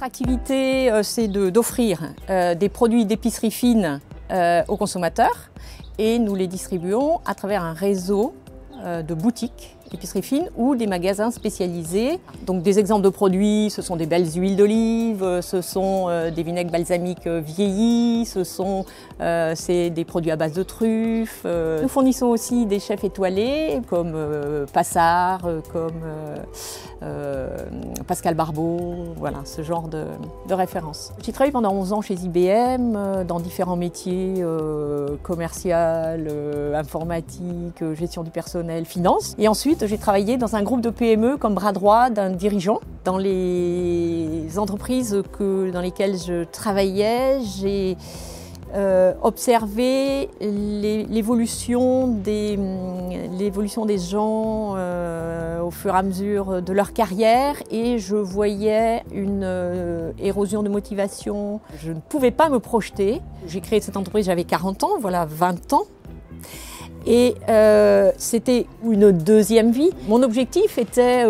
activité, c'est d'offrir des produits d'épicerie fine aux consommateurs et nous les distribuons à travers un réseau de boutiques épicerie fine ou des magasins spécialisés. Donc des exemples de produits, ce sont des belles huiles d'olive, ce sont des vinaigres balsamiques vieillis, c'est des produits à base de truffes. Nous fournissons aussi des chefs étoilés comme Passard, comme Pascal Barbeau, voilà, ce genre de références. J'ai travaillé pendant 11 ans chez IBM dans différents métiers commercial, informatique, gestion du personnel, finance. Et ensuite, j'ai travaillé dans un groupe de PME comme bras droit d'un dirigeant. Dans les entreprises dans lesquelles je travaillais, j'ai observé l'évolution des gens au fur et à mesure de leur carrière et je voyais une érosion de motivation. Je ne pouvais pas me projeter. J'ai créé cette entreprise, j'avais 40 ans, voilà 20 ans. Et c'était une deuxième vie. Mon objectif était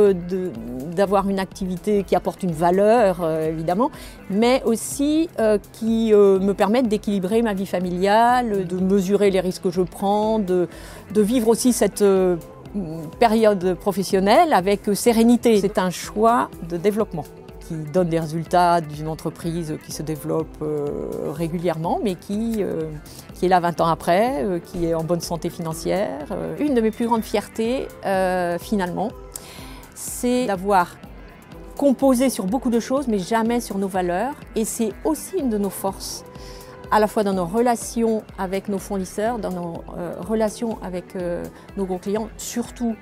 d'avoir une activité qui apporte une valeur, évidemment, mais aussi qui me permette d'équilibrer ma vie familiale, de mesurer les risques que je prends, de vivre aussi cette période professionnelle avec sérénité. C'est un choix de développement qui donne des résultats d'une entreprise qui se développe régulièrement, mais qui est là 20 ans après, qui est en bonne santé financière. Une de mes plus grandes fiertés, finalement, c'est d'avoir composé sur beaucoup de choses, mais jamais sur nos valeurs. Et c'est aussi une de nos forces, à la fois dans nos relations avec nos fournisseurs, dans nos relations avec nos gros clients, surtout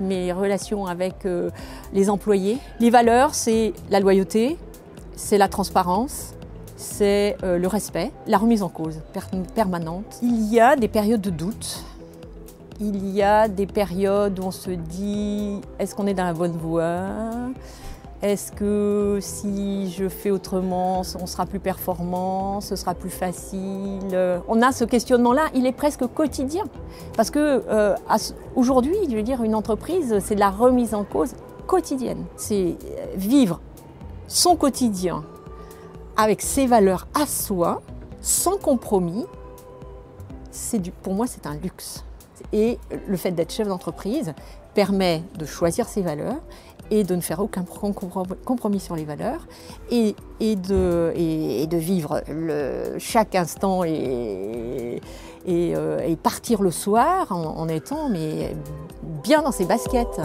mes relations avec les employés. Les valeurs, c'est la loyauté, c'est la transparence, c'est le respect, la remise en cause permanente. Il y a des périodes de doute, il y a des périodes où on se dit « est-ce qu'on est dans la bonne voie ? Est-ce que si je fais autrement, on sera plus performant, ce sera plus facile ?» On a ce questionnement-là, il est presque quotidien. Parce que aujourd'hui, je veux dire, une entreprise, c'est de la remise en cause quotidienne. C'est vivre son quotidien avec ses valeurs à soi, sans compromis. Pour moi, c'est un luxe. Et le fait d'être chef d'entreprise permet de choisir ses valeurs et de ne faire aucun compromis sur les valeurs et de vivre chaque instant et partir le soir en étant bien dans ses baskets.